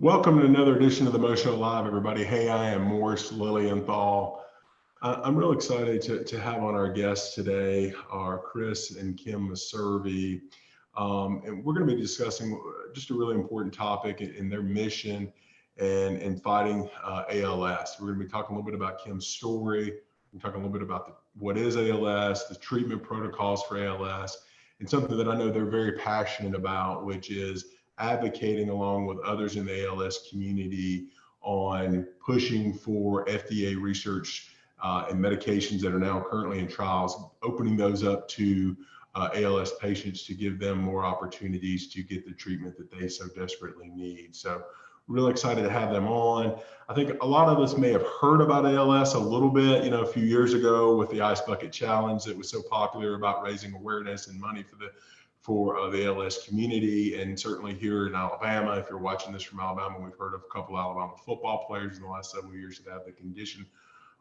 Welcome to another edition of the Emotional Live, everybody. Hey, I am Morris Lilienthal. I'm real excited to have on our guests today are Chris and Kim Messervy. And we're going to be discussing just a really important topic in their mission and fighting ALS. We're going to be talking a little bit about Kim's story. We're talking a little bit about what is ALS, the treatment protocols for ALS, and something that I know they're very passionate about, which is advocating along with others in the ALS community on pushing for FDA research and medications that are now currently in trials, opening those up to ALS patients to give them more opportunities to get the treatment that they so desperately need. So really excited to have them on. I think a lot of us may have heard about ALS a little bit, a few years ago with the Ice Bucket Challenge that was so popular about raising awareness and money for the ALS community. And certainly here in Alabama, if you're watching this from Alabama, we've heard of a couple of Alabama football players in the last several years that have the condition.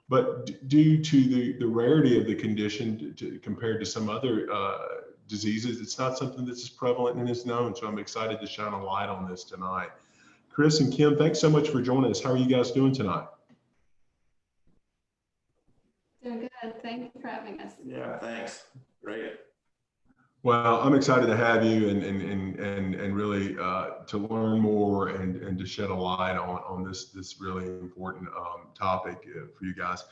But due to the rarity of the condition compared to some other diseases, it's not something that's as prevalent and is known. So I'm excited to shine a light on this tonight. Chris and Kim, thanks so much for joining us. How are you guys doing tonight? Doing good. Thank you for having us. Yeah, thanks. Great. Well, I'm excited to have you and really to learn more and to shed a light on this really important topic for you guys.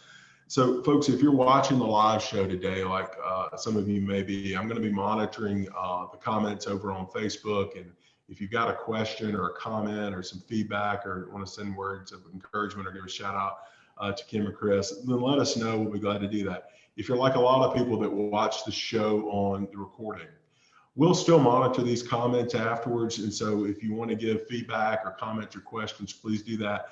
So folks, if you're watching the live show today, like some of you may be, I'm going to be monitoring the comments over on Facebook. And if you've got a question or a comment or some feedback or want to send words of encouragement or give a shout out to Kim or Chris, then let us know. We'll be glad to do that. If you're like a lot of people that will watch the show on the recording, we'll still monitor these comments afterwards. And so if you want to give feedback or comments or questions, please do that.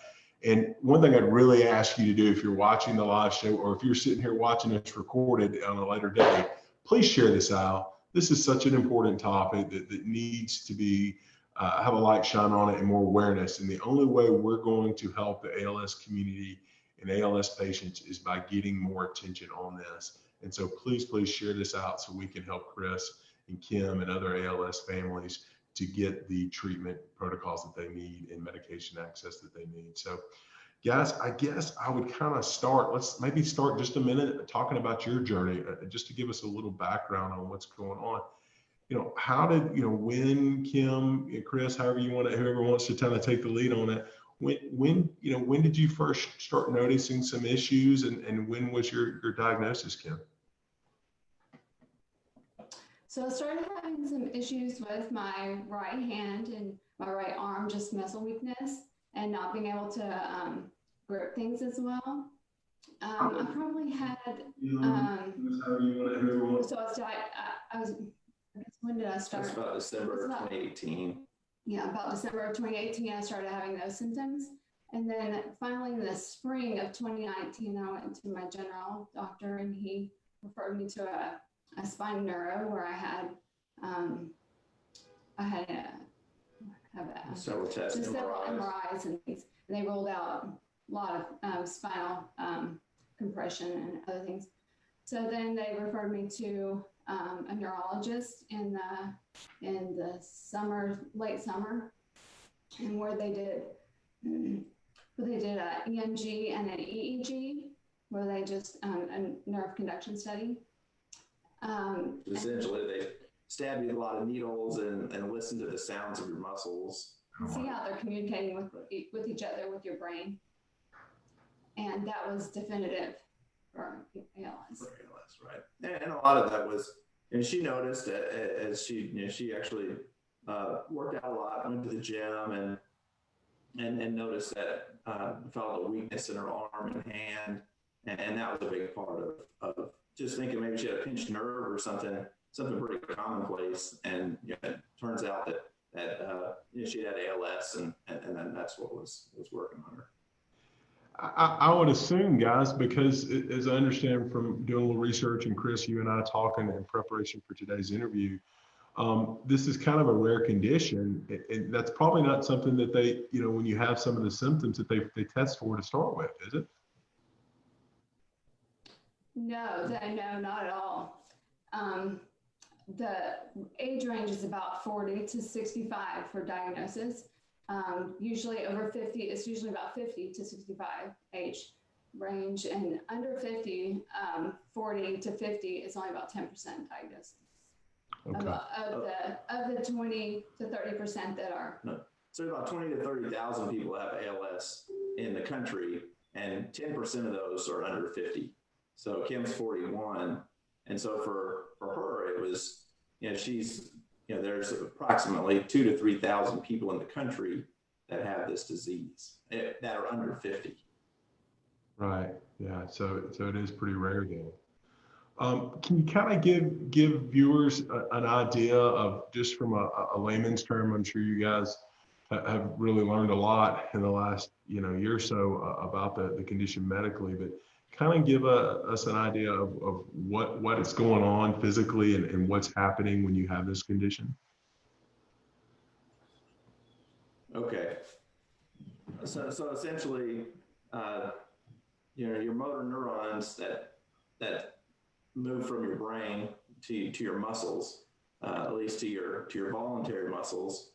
And one thing I'd really ask you to do if you're watching the live show or if you're sitting here watching us recorded on a later day, please share this out. This is such an important topic that needs to be have a light shine on it and more awareness. And the only way we're going to help the ALS community and ALS patients is by getting more attention on this. And so please share this out so we can help Chris and Kim and other ALS families to get the treatment protocols that they need and medication access that they need. So guys, I guess I would kind of let's maybe start just a minute talking about your journey, just to give us a little background on what's going on. How did, when Kim, Chris, whoever wants to kind of take the lead on it, when did you first start noticing some issues and when was your diagnosis, Kim? So I started having some issues with my right hand and my right arm, just muscle weakness and not being able to grip things as well. I probably had, when did I start? That's about December of 2018. Yeah, about December of 2018, I started having those symptoms. And then finally in the spring of 2019, I went to my general doctor and he referred me to a spine neuro where I had several tests, several MRIs and things. And they ruled out a lot of spinal compression and other things. So then they referred me to a neurologist in the summer, late summer, and where they did an EMG and an EEG, where they just a nerve conduction study. Essentially, they stab you with a lot of needles and listen to the sounds of your muscles. See how they're communicating with each other, with your brain. And that was definitive for ALS. For ALS, right. And a lot of that was, she noticed as she actually worked out a lot, went to the gym and noticed that felt a weakness in her arm and hand. And that was a big part of just thinking maybe she had a pinched nerve or something pretty commonplace. And it turns out that she had ALS and then that's what was working on her. I would assume, guys, because as I understand from doing a little research and Chris, you and I talking in preparation for today's interview, this is kind of a rare condition. And that's probably not something that they, when you have some of the symptoms that they test for to start with, is it? No, not at all. The age range is about 40 to 65 for diagnosis. Usually over 50, it's usually about 50 to 65 age range, and under 50, 40 to 50 is only about 10% diagnosed. Okay. Of the 20 to 30% that are. No. So about 20 to 30,000 people have ALS in the country, and 10% of those are under 50. So Kim's 41. And so for her, it was, she's, there's approximately 2,000 to 3,000 people in the country that have this disease that are under 50. Right. Yeah. So it is pretty rare then. Can you kind of give viewers an idea of, just from a layman's term? I'm sure you guys have really learned a lot in the last year or so about the condition medically, but kind of give us an idea of what is going on physically and what's happening when you have this condition. Okay. So essentially, your motor neurons that move from your brain to your muscles, at least to your voluntary muscles.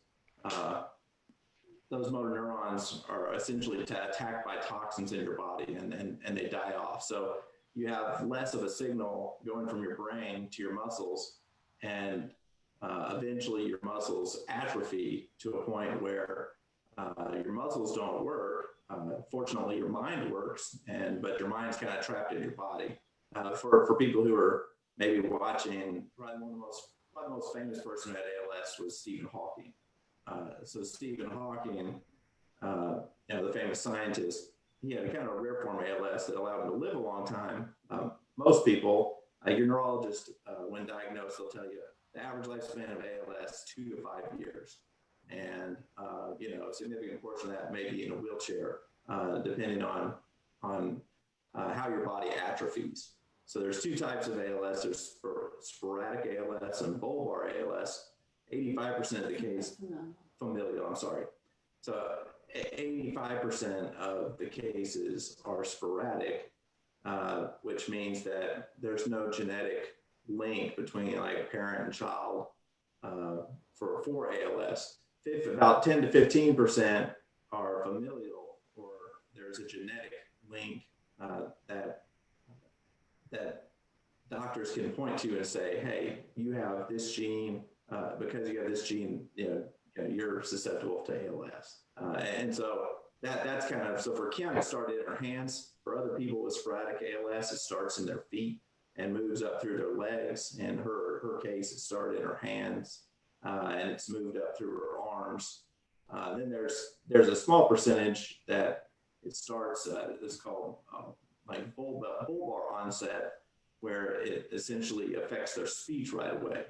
Those motor neurons are essentially attacked by toxins in your body, and they die off. So you have less of a signal going from your brain to your muscles, and eventually your muscles atrophy to a point where your muscles don't work. Fortunately, your mind works, but your mind's kind of trapped in your body. For people who are maybe watching, probably the most famous person who had ALS was Stephen Hawking. So Stephen Hawking, the famous scientist, he had a kind of a rare form of ALS that allowed him to live a long time. Most people, your neurologist, when diagnosed, they'll tell you the average lifespan of ALS 2 to 5 years, and a significant portion of that may be in a wheelchair, depending on how your body atrophies. So there's two types of ALS. There's sporadic ALS and bulbar ALS. 85% of the case, familial, I'm sorry. So 85% of the cases are sporadic, which means that there's no genetic link between like parent and child for ALS. About 10 to 15% are familial, or there's a genetic link that doctors can point to and say, hey, you have this gene, because you have this gene, you're susceptible to ALS. And so that's kind of, so for Kim, it started in her hands. For other people with sporadic ALS, it starts in their feet and moves up through their legs. In her case, it started in her hands, and it's moved up through her arms. Then there's a small percentage that it starts, it's called like bulbar onset, where it essentially affects their speech right away.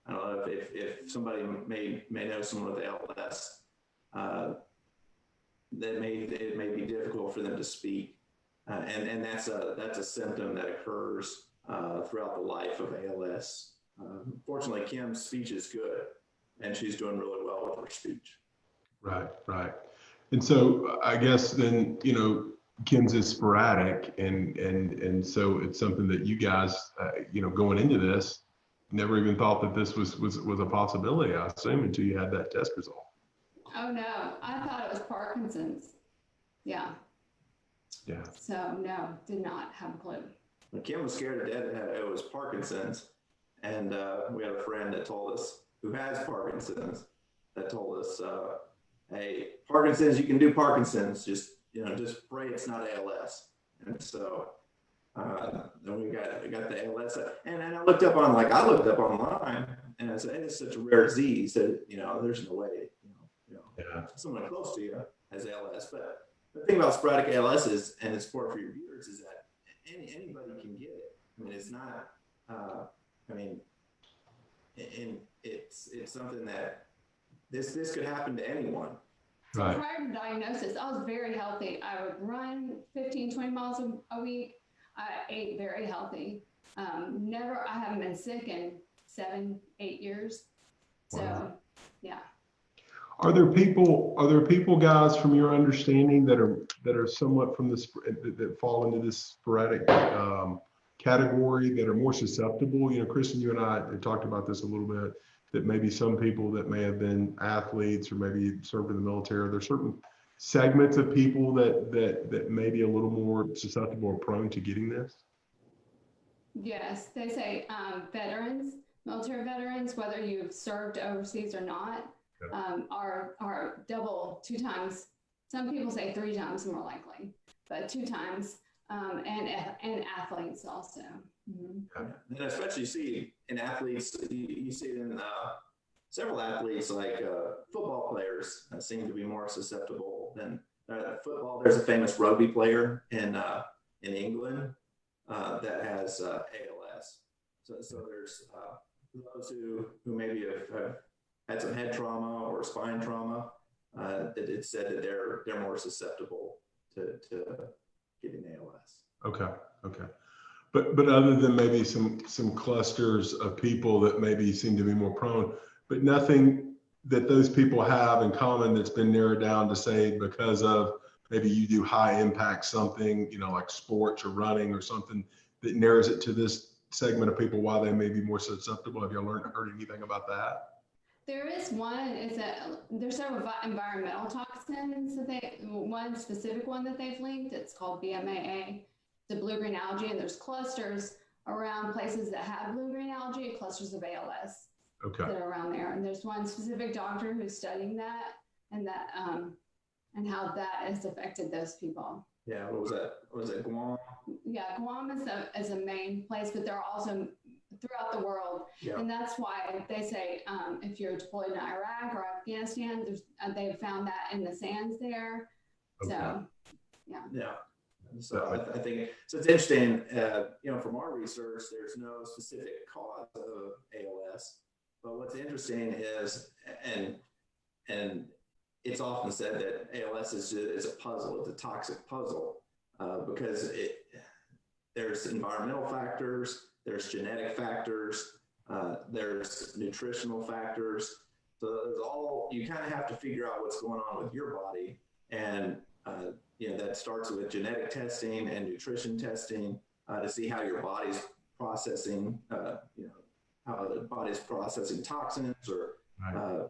I don't know if somebody may know someone with ALS, it may be difficult for them to speak, and that's a symptom that occurs throughout the life of ALS. Fortunately, Kim's speech is good, and she's doing really well with her speech. Right. And so I guess then, Kim's is sporadic, and so it's something that you guys, going into this, never even thought that this was a possibility, I assume, until you had that test result. Oh no, I thought it was Parkinson's. Yeah. So no, did not have a clue. Kim was scared to death that it was Parkinson's, and we had a friend that told us, who has Parkinson's, that told us, hey, Parkinson's, you can do Parkinson's, just pray it's not ALS. And so then we got the ALS, and I looked up online, and I said, hey, it's such a rare disease that there's no way someone close to you has ALS. But the thing about sporadic ALS is, and it's important for your viewers, is that anybody can get it. I mean, it's not. It's something that this could happen to anyone. So prior to diagnosis, I was very healthy. I would run 15, 20 miles a week. I ate very healthy. I haven't been sick in 7, 8 years. So, wow. Yeah. Are there people, guys, from your understanding that are somewhat from this, that fall into this sporadic category, that are more susceptible? Chris and you and I have talked about this a little bit. that maybe some people that may have been athletes or maybe served in the military, there's certain segments of people that may be a little more susceptible or prone to getting this? Yes, they say veterans, military veterans, whether you've served overseas or not, are double, 2 times. Some people say 3 times more likely, but 2 times, and athletes also. And especially you see in athletes, you see it in several athletes, like football players seem to be more susceptible than football. There's a famous rugby player in England that has ALS. So there's those who maybe have had some head trauma or spine trauma. It's said that they're more susceptible to getting ALS. Okay. But other than maybe some clusters of people that maybe seem to be more prone, but nothing that those people have in common that's been narrowed down to say because of maybe you do high impact something, like sports or running or something that narrows it to this segment of people why they may be more susceptible. Have you heard anything about that? There is one, there's several environmental toxins one specific one that they've linked. It's called BMAA, the blue-green algae, and there's clusters around places that have blue-green algae, clusters of ALS that are around there. And there's one specific doctor who's studying that and how that has affected those people. Yeah, what was that? Was it Guam? Yeah, Guam is a main place, but there are also throughout the world. Yeah. And that's why they say if you're deployed in Iraq or Afghanistan, they've found that in the sands there. Okay. So, yeah. So I think so. It's interesting. From our research, there's no specific cause of ALS, but what's interesting is, and it's often said that ALS is a puzzle. It's a toxic puzzle because there's environmental factors, there's genetic factors, there's nutritional factors. So there's you kind of have to figure out what's going on with your body, and that starts with genetic testing and nutrition testing to see how your body's processing, how the body's processing toxins, or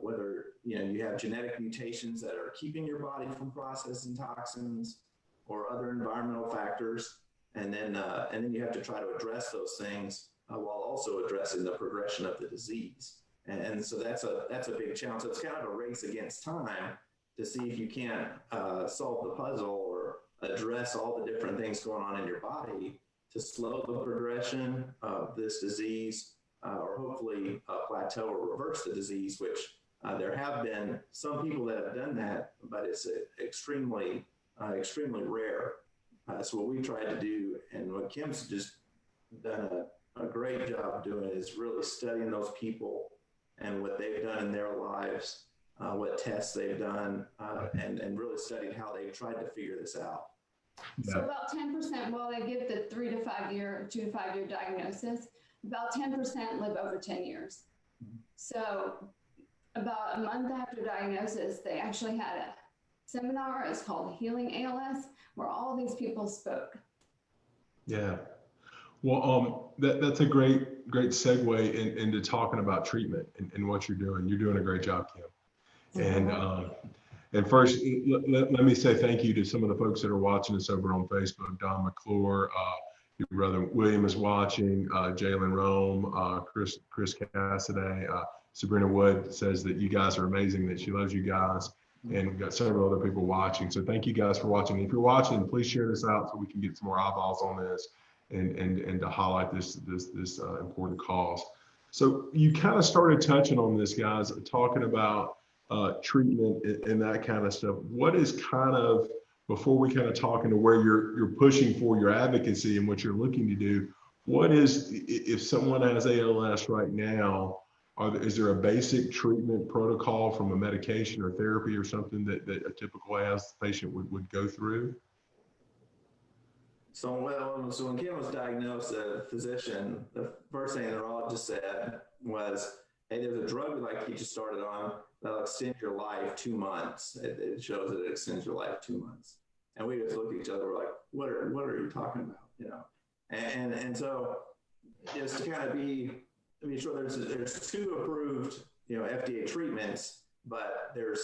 whether you have genetic mutations that are keeping your body from processing toxins or other environmental factors, and then you have to try to address those things while also addressing the progression of the disease. And so that's a big challenge. So it's kind of a race against time to see if you can't solve the puzzle or address all the different things going on in your body to slow the progression of this disease, or hopefully plateau or reverse the disease, which there have been some people that have done that, but it's extremely rare. So what we tried to do, and what Kim's just done a great job doing, is really studying those people and what they've done in their lives, what tests they've done, and really studying how they've tried to figure this out. So about 10%, while they give the 2 to 5 year diagnosis, about 10% live over 10 years. So about a month after diagnosis, they actually had a seminar. It's called Healing ALS, where all these people spoke. Yeah. Well, that's a great segue into talking about treatment and what you're doing. You're doing a great job, Kim. And first, let me say thank you to some of the folks that are watching us over on Facebook. Don McClure, your brother William is watching, Jalen Rome, Chris Cassidy, Sabrina Wood says that you guys are amazing, that she loves you guys. And we've got several other people watching. So thank you guys for watching. If you're watching, please share this out so we can get some more eyeballs on this and to highlight this important cause. So you kind of started touching on this, guys, talking about treatment and that kind of stuff. What is kind of, before we kind of talk into where you're pushing for your advocacy and what you're looking to do, what is, if someone has ALS right now, is there a basic treatment protocol from a medication or therapy or something that a typical ALS patient would go through? So when Kim was diagnosed, the physician, the first thing the neurologist said was, hey, there's a drug we'd like to get you started on that'll extend your life 2 months. It shows that it extends your life 2 months. And we just looked at each other, we're like, what are you talking about? And so just to kind of be I mean, sure, there's 2 approved, FDA treatments, but the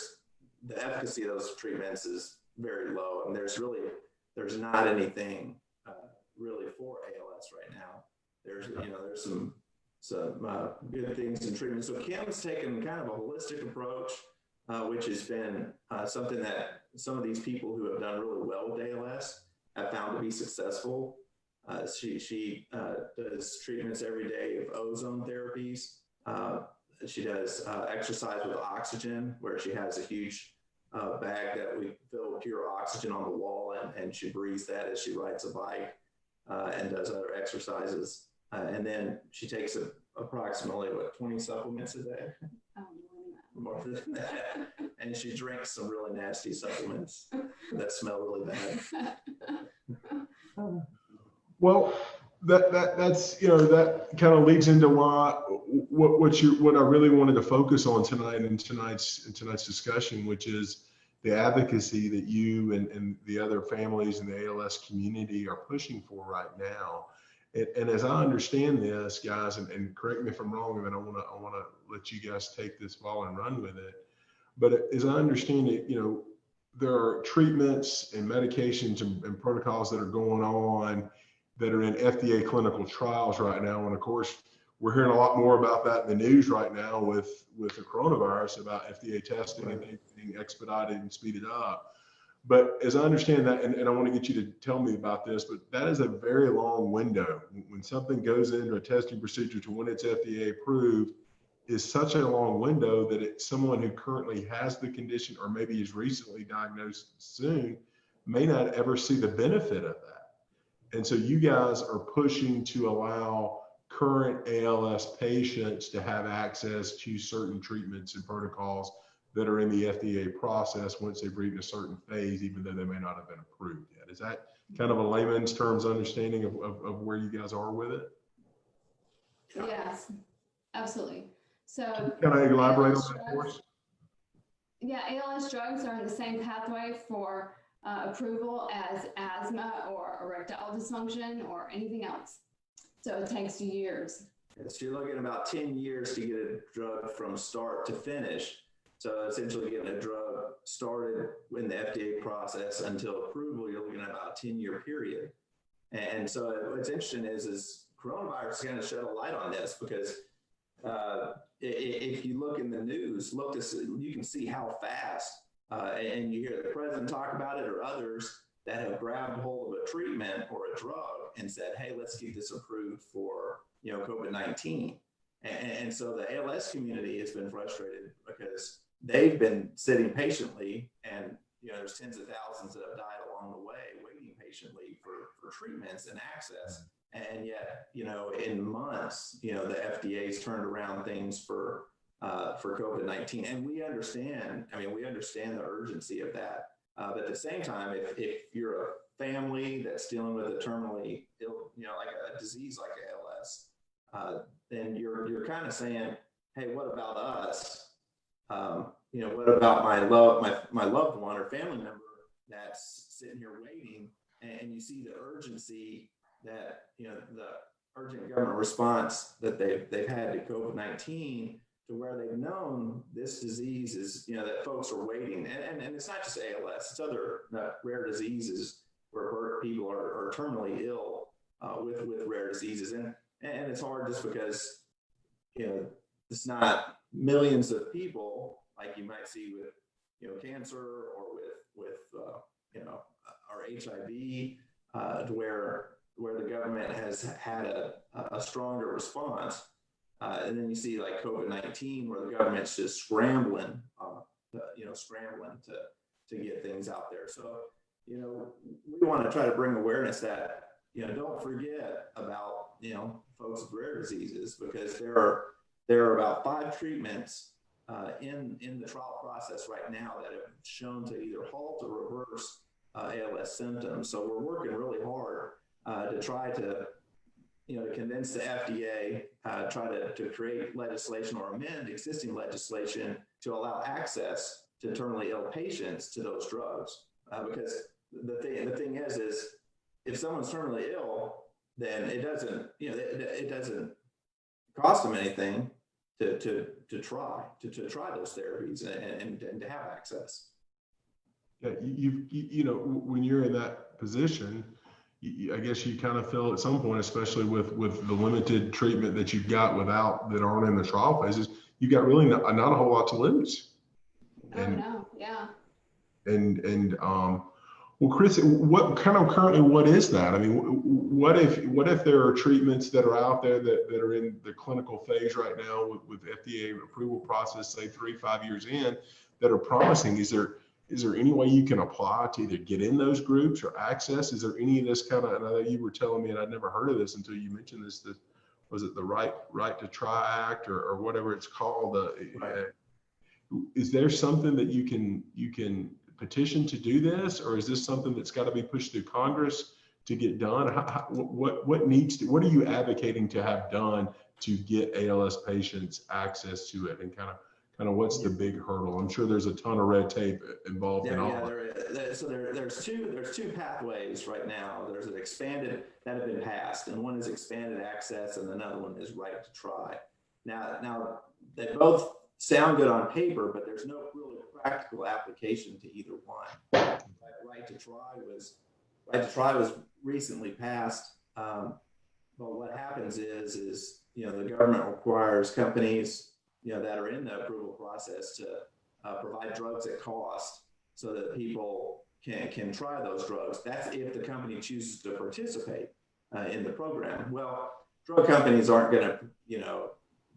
efficacy of those treatments is very low, and there's not anything really for ALS right now. There's some good things in treatment. So Kim's taken kind of a holistic approach, which has been something that some of these people who have done really well with ALS have found to be successful. She does treatments every day of ozone therapies. She does exercise with oxygen, where she has a huge bag that we fill with pure oxygen on the wall, and she breathes that as she rides a bike and does other exercises. And then she takes approximately 20 supplements a day. More than that. And she drinks some really nasty supplements that smell really bad. Well, that's that kind of leads into what I really wanted to focus on tonight in tonight's discussion, which is the advocacy that you and the other families in the ALS community are pushing for right now. And as I understand this, guys, and correct me if I'm wrong, and then I want to let you guys take this ball and run with it. But as I understand it, there are treatments and medications and protocols that are going on that are in FDA clinical trials right now. And of course, we're hearing a lot more about that in the news right now with the coronavirus, about FDA testing and things being expedited and speeded up. But as I understand that, and I want to get you to tell me about this, but that is a very long window. When something goes into a testing procedure to when it's FDA approved is such a long window that someone who currently has the condition or maybe is recently diagnosed soon may not ever see the benefit of that. And so you guys are pushing to allow current ALS patients to have access to certain treatments and protocols that are in the FDA process once they've reached a certain phase, even though they may not have been approved yet. Is that kind of a layman's terms understanding of where you guys are with it? Yes, absolutely. So can I elaborate ALS on that for us? Yeah, ALS drugs are in the same pathway for approval as asthma or erectile dysfunction or anything else. So it takes years. So you're looking at about 10 years to get a drug from start to finish. So essentially getting a drug started in the FDA process until approval, you're looking at about a 10-year period. And so what's interesting is coronavirus is going to shed a light on this, because if you look in the news, you can see how fast, and you hear the president talk about it or others that have grabbed hold of a treatment or a drug and said, hey, let's get this approved for COVID-19. And so the ALS community has been frustrated because they've been sitting patiently, and there's tens of thousands that have died along the way waiting patiently for treatments and access. And yet, in months, the FDA's turned around things for COVID-19, and we understand the urgency of that. But at the same time, if you're a family that's dealing with a terminally ill, like a disease like ALS, then you're kind of saying, hey, what about us? What about my loved one or family member that's sitting here waiting? And you see the urgency that the urgent government response that they've had to COVID-19, to where they've known this disease is, that folks are waiting. And it's not just ALS, it's other rare diseases where people are terminally ill with rare diseases. And it's hard just because, it's not millions of people like you might see with, cancer or with or HIV, to where the government has had a stronger response. And then you see like COVID-19, where the government's just scrambling to get things out there. So, we want to try to bring awareness that, don't forget about, folks with rare diseases, because there are about 5 treatments in the trial process right now that have shown to either halt or reverse ALS symptoms. So we're working really hard to try to convince the FDA, try to create legislation or amend existing legislation to allow access to terminally ill patients to those drugs. Because the thing is if someone's terminally ill, then it doesn't cost them anything to try those therapies and to have access. Yeah, you know, when you're in that position, I guess you kind of feel at some point, especially with the limited treatment that you've got that aren't in the trial phases, you've got really not a whole lot to lose. Oh no, yeah. Well, Chris, what is that? I mean, what if there are treatments that are out there that are in the clinical phase right now with FDA approval process, say 3-5 years in, that are promising? Is there any way you can apply to either get in those groups or access? Is there any of this kind of, and I know you were telling me, and I'd never heard of this until you mentioned this, that was it the right to Try Act or whatever it's called? Right. Is there something that you can petition to do this, or is this something that's got to be pushed through Congress to get done? What are you advocating to have done to get ALS patients access to it, and kind of what's the big hurdle? I'm sure there's a ton of red tape involved in all of it. So there's two pathways right now. There's an expanded that have been passed, and one is expanded access, and another one is right to try. Now they both sound good on paper, but there's no really practical application to either one. Right to try was recently passed, but what happens is the government requires companies that are in the approval process to provide drugs at cost so that people can try those drugs. That's if the company chooses to participate in the program. Well, drug companies aren't going to,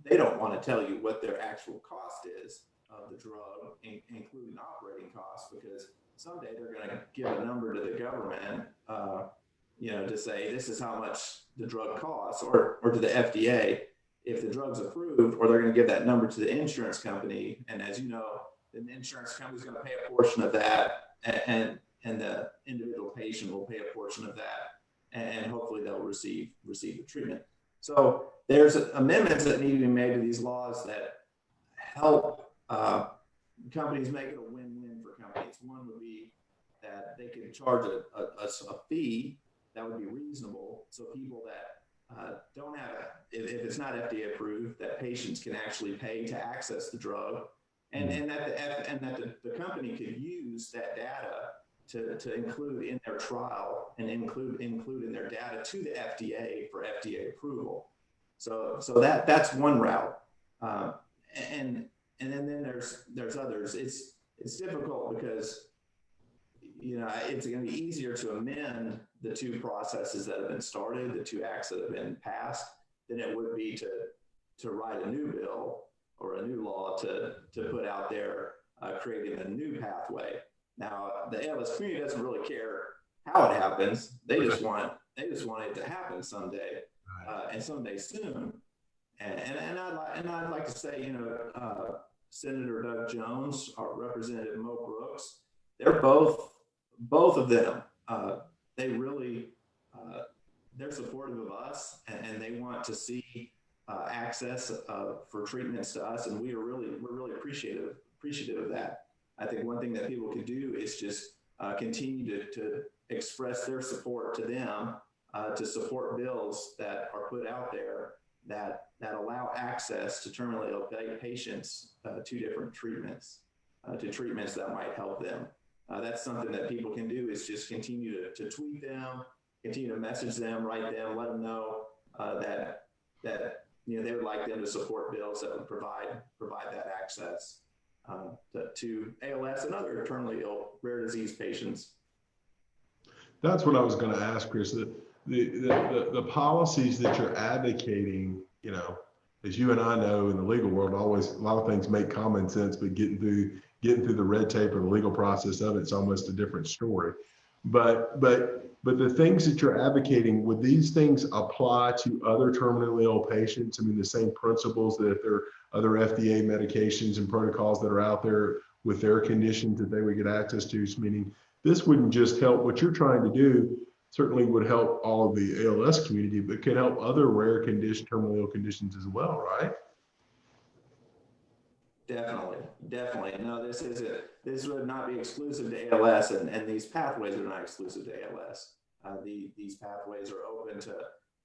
they don't want to tell you what their actual cost is of the drug, including operating costs, because someday they're going to give a number to the government, to say this is how much the drug costs, or to the FDA if the drug's approved, or they're going to give that number to the insurance company. And as you know, the insurance company is going to pay a portion of that, and the individual patient will pay a portion of that, and hopefully they'll receive the treatment. So there's amendments that need to be made to these laws that help companies make it a win-win for companies. One would be that they could charge a fee that would be reasonable, so people that don't have it, if it's not FDA approved, that patients can actually pay to access the drug, and that the company could use that data to include in their trial and include in their data to the FDA for FDA approval. So that's one route, and then there's others. It's difficult because it's going to be easier to amend the two processes that have been started, the two acts that have been passed, than it would be to write a new bill or a new law to put out there, creating a new pathway. Now, the ALS community doesn't really care how it happens. They just want it to happen someday, and someday soon. And I'd like to say, Senator Doug Jones, our Representative Mo Brooks, they're both of them. They really they're supportive of us, and they want to see access for treatments to us, and we're really appreciative of that. I think one thing that people can do is just continue to express their support to them, to support bills that are put out there that allow access to terminally ill patients to different treatments, to treatments that might help them. That's something that people can do, is just continue to tweet them, continue to message them, write them, let them know that they would like them to support bills that would provide that access to ALS and other terminally ill rare disease patients. That's what I was going to ask, Chris. The policies that you're advocating, as you and I know in the legal world, always a lot of things make common sense, but getting through the red tape or the legal process of it's almost a different story. But the things that you're advocating, would these things apply to other terminally ill patients? I mean, the same principles that if there are other FDA medications and protocols that are out there with their conditions that they would get access to, meaning this wouldn't just help what you're trying to do, certainly would help all of the ALS community, but could help other rare terminally ill conditions as well, right? Definitely. No, this would not be exclusive to ALS, and these pathways are not exclusive to ALS. These pathways are open to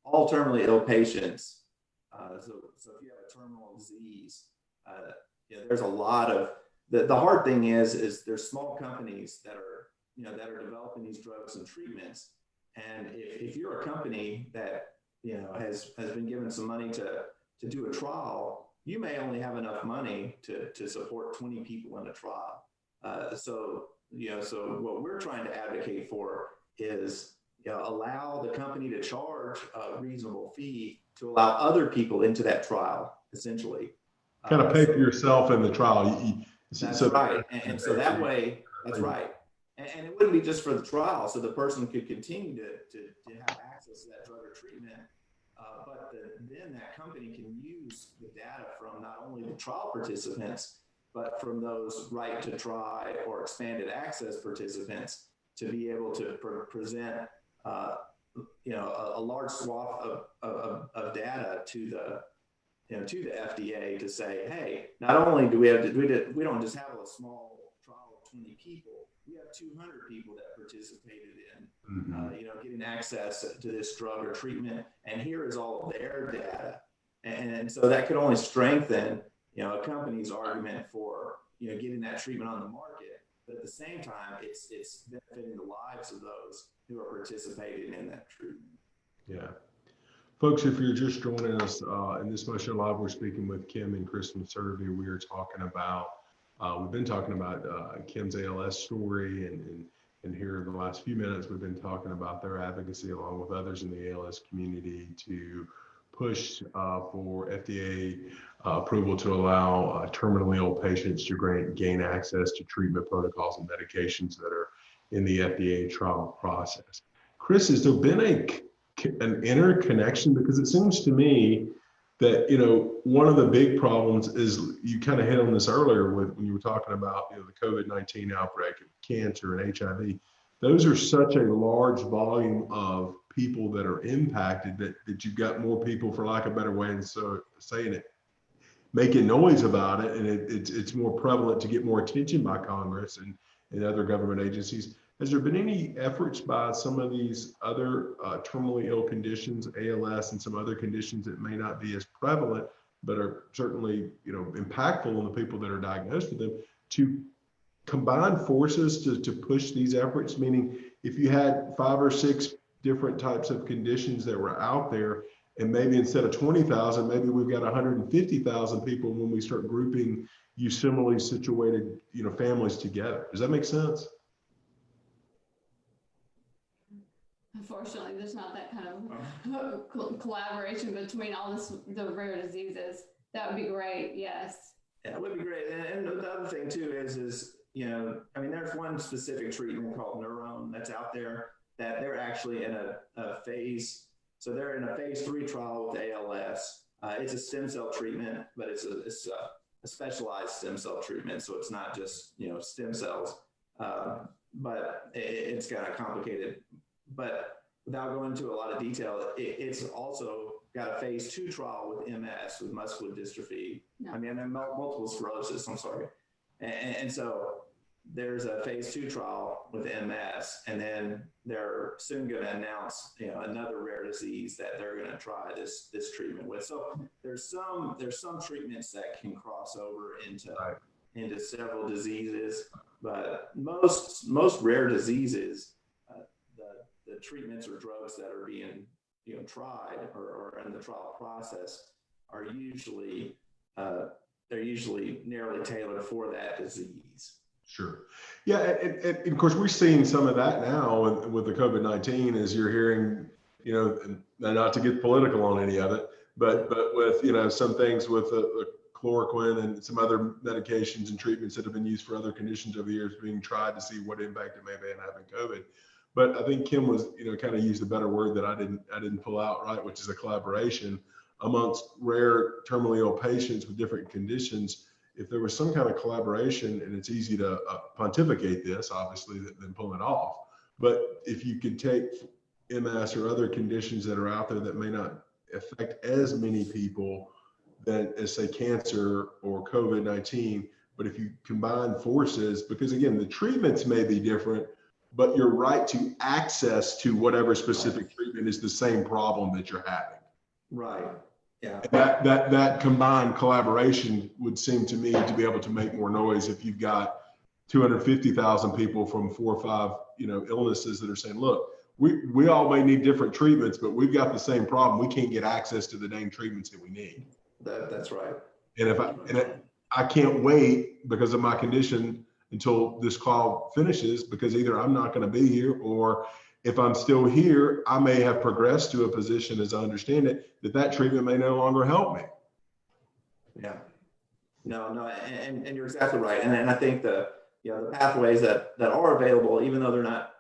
all terminally ill patients So if you have a terminal disease, there's a lot of the hard thing is there's small companies that are developing these drugs and treatments, and if you're a company that has been given some money to do a trial, you may only have enough money to support 20 people in a trial. So what we're trying to advocate for is allow the company to charge a reasonable fee to allow other people into that trial, essentially. Kind of pay for yourself in the trial. That's right. And so that way, that's right. And it wouldn't be just for the trial. So the person could continue to have access to that drug or treatment. But then that company can use the data from not only the trial participants, but from those right to try or expanded access participants to be able to present a large swath of data to the FDA to say, hey, not only do we don't just have a small trial of 20 people, we have 200 people that participated in getting access to this drug or treatment, and here is all of their data, and so that could only strengthen a company's argument for getting that treatment on the market. But at the same time, it's benefiting the lives of those who are participating in that treatment. Yeah. Folks, if you're just joining us in this Motion Live, we're speaking with Kim and Chris Messervy. We are talking about, we've been talking about Kim's ALS story, and here in the last few minutes, we've been talking about their advocacy along with others in the ALS community to push for FDA approval to allow terminally ill patients to gain access to treatment protocols and medications that are in the FDA trial process. Chris, has there been an interconnection? Because it seems to me that one of the big problems is, you kind of hit on this earlier when you were talking about the COVID-19 outbreak of cancer and HIV. Those are such a large volume of people that are impacted that you've got more people, for lack of a better way of saying it, making noise about it, and it's more prevalent to get more attention by Congress and other government agencies. Has there been any efforts by some of these other terminally ill conditions, ALS and some other conditions that may not be as prevalent, but are certainly impactful on the people that are diagnosed with them, to combine forces to push these efforts? Meaning, if you had 5 or 6 different types of conditions that were out there, and maybe instead of 20,000, maybe we've got 150,000 people when we start grouping you similarly situated families together. Does that make sense? Unfortunately, there's not that kind of collaboration between all the rare diseases. That would be great. Yes. Yeah, it would be great. And the other thing too is there's one specific treatment called Neurone that's out there that they're actually in a phase. So they're in a phase 3 trial with ALS. It's a stem cell treatment, but it's a specialized stem cell treatment. So it's not just stem cells, but it's kind of complicated. But without going into a lot of detail, it's also got a phase 2 trial with MS, with muscular dystrophy. No. And multiple sclerosis, I'm sorry. And so there's a phase 2 trial with MS, and then they're soon going to announce another rare disease that they're going to try this treatment with. So there's some treatments that can cross over into several diseases, but most rare diseases, the treatments or drugs that are being tried or in the trial process are usually narrowly tailored for that disease. Sure. Yeah, and of course we're seeing some of that now with the COVID-19, as you're hearing, not to get political on any of it, but with some things with the chloroquine and some other medications and treatments that have been used for other conditions over the years being tried to see what impact it may have in COVID. But I think Kim was, kind of used a better word that I didn't pull out, right, which is a collaboration amongst rare terminally ill patients with different conditions. If there was some kind of collaboration, and it's easy to pontificate this, obviously, than pull it off. But if you could take MS or other conditions that are out there that may not affect as many people as say cancer or COVID-19, but if you combine forces, because again, the treatments may be different, but your right to access to whatever specific treatment is the same problem that you're having. Right. Yeah. That combined collaboration would seem to me to be able to make more noise if you've got 250,000 people from 4 or 5, illnesses that are saying, look, we all may need different treatments, but we've got the same problem. We can't get access to the dang treatments that we need. That's right. And I can't wait because of my condition until this call finishes, because either I'm not going to be here, or if I'm still here, I may have progressed to a position, as I understand it, that treatment may no longer help me. Yeah. No, and you're exactly right. And I think the pathways that are available, even though they're not,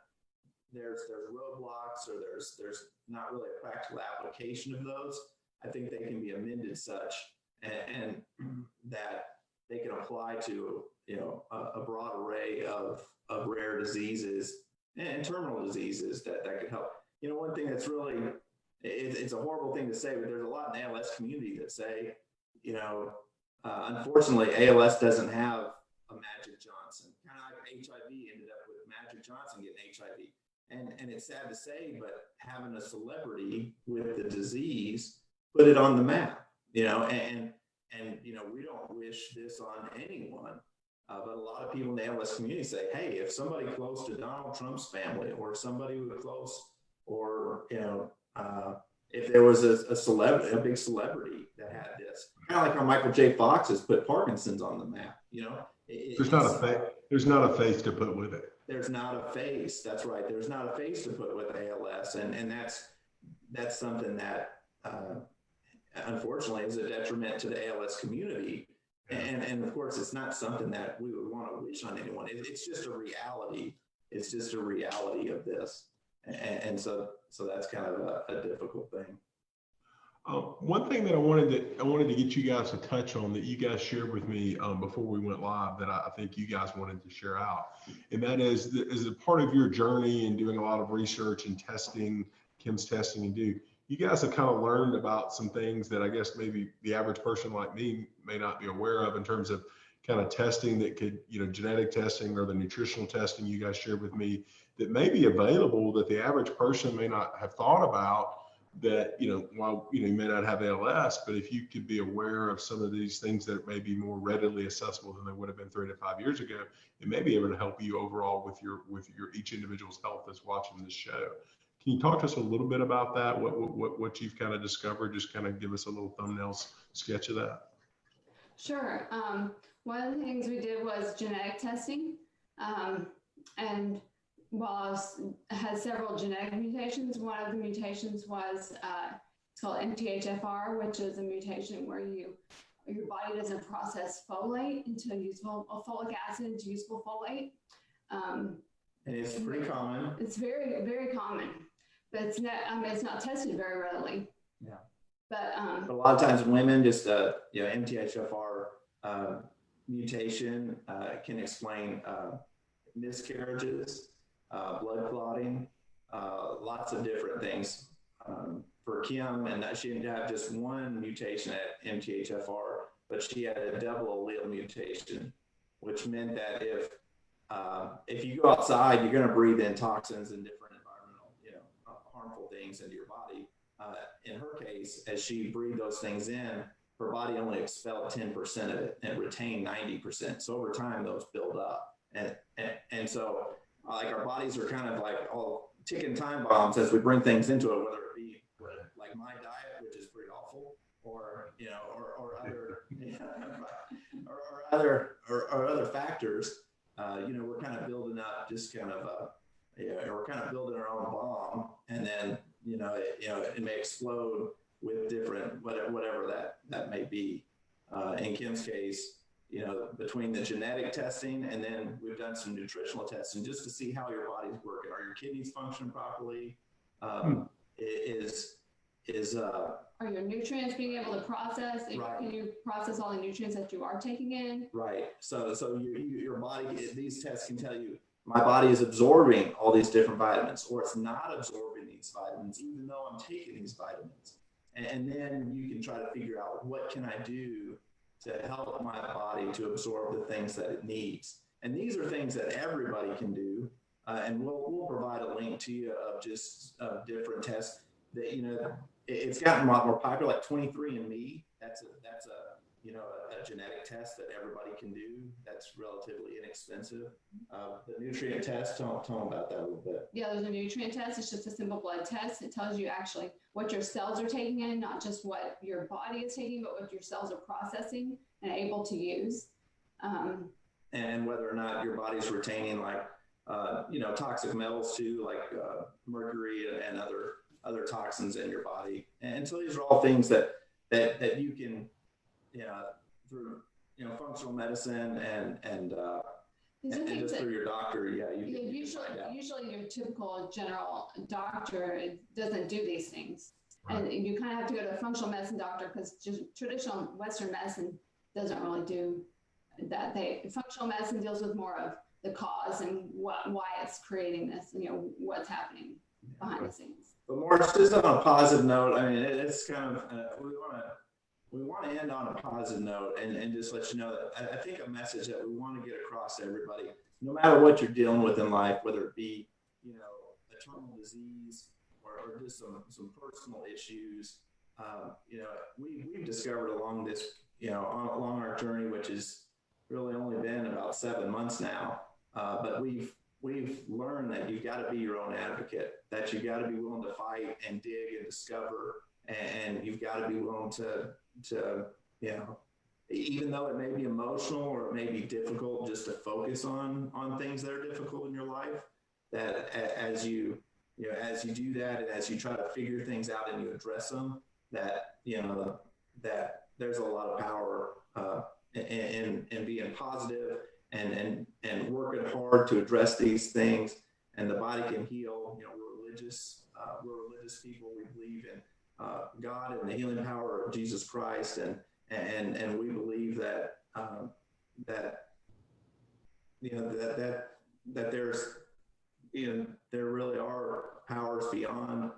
there's roadblocks, or there's not really a practical application of those. I think they can be amended such and that they can apply to a broad array of rare diseases and terminal diseases that could help. One thing that's really, it's a horrible thing to say, but there's a lot in the ALS community that say, unfortunately, ALS doesn't have a Magic Johnson. Kind of like HIV ended up with Magic Johnson getting HIV. And it's sad to say, but having a celebrity with the disease put it on the map, and we don't wish this on anyone. But a lot of people in the ALS community say, hey, if somebody close to Donald Trump's family, or somebody who was close, or, if there was a big celebrity that had this, kind of like how Michael J. Fox has put Parkinson's on the map, There's not a face to put with it. There's not a face. That's right. There's not a face to put with ALS. And that's something that, unfortunately, is a detriment to the ALS community. And of course, it's not something that we would want to wish on anyone. It's just a reality. It's just a reality of this. And so that's kind of a difficult thing. One thing that I wanted to get you guys to touch on, that you guys shared with me before we went live, that I think you guys wanted to share out, and that is a part of your journey in doing a lot of research and testing, Kim's testing and do. You guys have kind of learned about some things that I guess maybe the average person like me may not be aware of, in terms of kind of testing that could, genetic testing or the nutritional testing you guys shared with me, that may be available that the average person may not have thought about. That, while, you may not have ALS, but if you could be aware of some of these things that may be more readily accessible than they would have been 3 to 5 years ago, it may be able to help you overall with your each individual's health that's watching this show. Can you talk to us a little bit about that? What you've kind of discovered? Just kind of give us a little thumbnail sketch of that. Sure. One of the things we did was genetic testing, and while I had several genetic mutations, one of the mutations was it's called MTHFR, which is a mutation where your body doesn't process folate into folic acid into usable folate. And it's pretty common. It's very, very common, but it's not tested very readily. Yeah. But a lot of times women just MTHFR mutation can explain miscarriages, blood clotting, lots of different things. For Kim, and she didn't have just one mutation at MTHFR, but she had a double allele mutation, which meant that if you go outside, you're going to breathe in toxins and different environmental, harmful things into your body. In her case, as she breathed those things in, her body only expelled 10% of it and retained 90%. So over time, those build up, and so. Like our bodies are kind of like all ticking time bombs as we bring things into it, whether it be like my diet, which is pretty awful, or other factors. We're kind of building up just kind of we're kind of building our own bomb, and then it may explode with different whatever that may be. In Kim's case, between the genetic testing, and then we've done some nutritional testing just to see how your body's working. Are your kidneys functioning properly? Are your nutrients being able to process? Right. Can you process all the nutrients that you are taking in? Right. So your body, these tests can tell you, my body is absorbing all these different vitamins, or it's not absorbing these vitamins, even though I'm taking these vitamins. And then you can try to figure out, what can I do to help my body to absorb the things that it needs. And these are things that everybody can do. And we'll provide a link to you of just different tests that, it's gotten a lot more popular, like 23andMe. That's a a genetic test that everybody can do. That's relatively inexpensive. The nutrient test, tell them about that a little bit. Yeah, there's a nutrient test. It's just a simple blood test. It tells you actually what your cells are taking in, not just what your body is taking, but what your cells are processing and able to use. And whether or not your body's retaining toxic metals too, like mercury and other toxins in your body. And so these are all things that you can, through functional medicine and just through your doctor, usually your typical general doctor doesn't do these things, right. And you kind of have to go to a functional medicine doctor because just traditional Western medicine doesn't really do that. Functional medicine deals with more of the cause and why it's creating this, what's happening behind the scenes. But Morris, just on a positive note, I mean, it's kind of we want to end on a positive note and just let you know that I think a message that we want to get across to everybody, no matter what you're dealing with in life, whether it be a terminal disease or just some personal issues, we've discovered along this along our journey, which has really only been about 7 months now, but we've learned that you've got to be your own advocate, that you got to be willing to fight and dig and discover, and you've got to be willing to even though it may be emotional or it may be difficult, just to focus on things that are difficult in your life, that as you do that and as you try to figure things out and you address them, that that there's a lot of power in being positive and working hard to address these things, and the body can heal. We're religious people. We believe in God and the healing power of Jesus Christ, and we believe that there's there really are powers beyond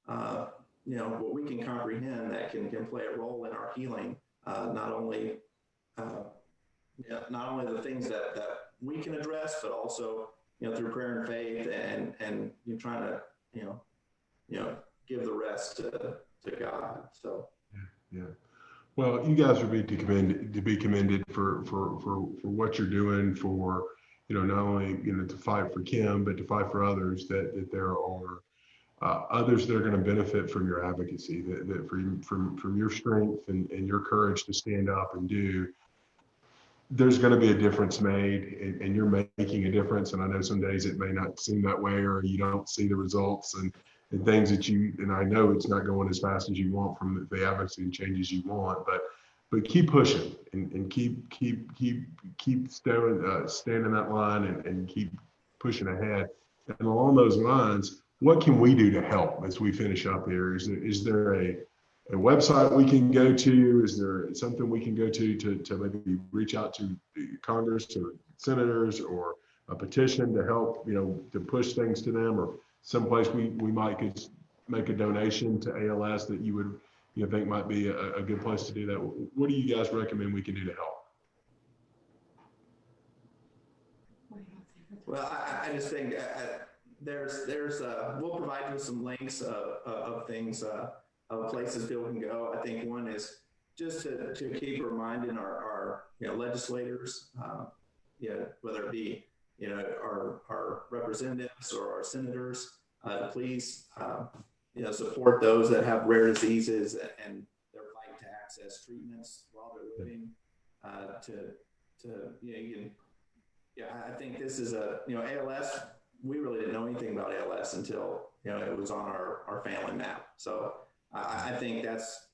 what we can comprehend that can play a role in our healing. Not only the things that we can address, but also through prayer and faith, and you're trying to give the rest to God. So yeah. Well, you guys are to be commended for what you're doing, for not only to fight for Kim, but to fight for others, that there are others that are going to benefit from your advocacy, that from your strength and your courage to stand up and do. There's going to be a difference made, and you're making a difference. And I know some days it may not seem that way, or you don't see the results and things and I know it's not going as fast as you want from the advocacy and changes you want, but keep pushing and keep standing that line and keep pushing ahead. And along those lines, what can we do to help as we finish up here? Is there a website we can go to? Is there something we can go to maybe reach out to Congress or senators, or a petition to help, to push things to them, or someplace we might could make a donation to ALS that you would think might be a good place to do that? What do you guys recommend we can do to help? Well, I just think there's we'll provide you with some links of things, of places people can go. I think one is just to keep reminding our legislators, whether it be our representatives or our senators, to please support those that have rare diseases and their fight to access treatments while they're living. I think this is ALS. We really didn't know anything about ALS until it was on our family map. So I think that's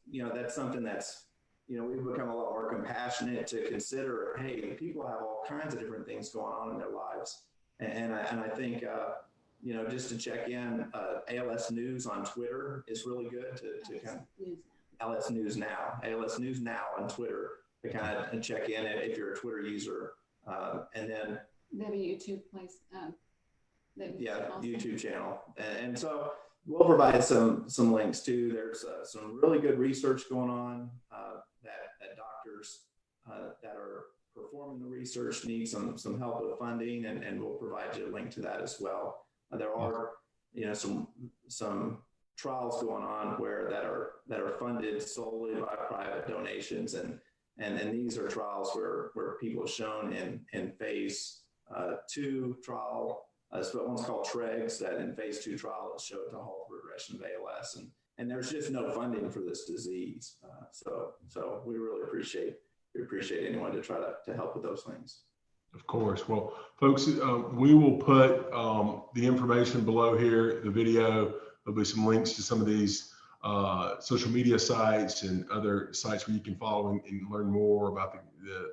something that's we've become a lot more compassionate to consider. Hey, people have all kinds of different things going on in their lives, and I think just to check in, ALS News on Twitter is really good to kind of ALS News Now on Twitter to kind of check in if you're a Twitter user, and then they have a YouTube place. YouTube channel, and so we'll provide some links too. There's some really good research going on that doctors that are performing the research need some help with funding, and we'll provide you a link to that as well. There are some trials going on that are funded solely by private donations, and these are trials where people have shown in phase 2 trial, so one's called TREGS, that in phase 2 trial it showed to halt progression of ALS, and there's just no funding for this disease. So we really appreciate anyone to try to help with those things. Of course. Well, folks, we will put the information below here, the video. There'll be some links to some of these social media sites and other sites where you can follow and learn more about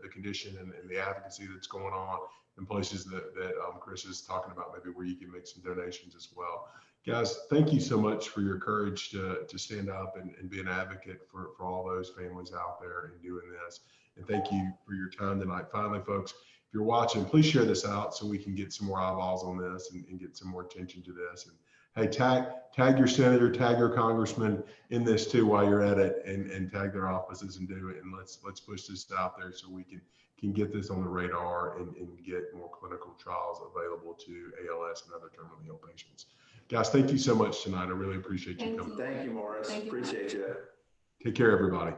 the condition and the advocacy that's going on, and places that Chris is talking about, maybe where you can make some donations as well. Guys, thank you so much for your courage to stand up and be an advocate for all those families out there and doing this. And thank you for your time tonight. Finally, folks, if you're watching, please share this out so we can get some more eyeballs on this and get some more attention to this. And hey, tag your senator, tag your congressman in this too while you're at it, and tag their offices and do it. And let's push this out there so we can get this on the radar and get more clinical trials available to ALS and other terminally ill patients. Guys, thank you so much tonight. I really appreciate you coming. Thank you, Morris. Thank you. Appreciate you. Take care, everybody.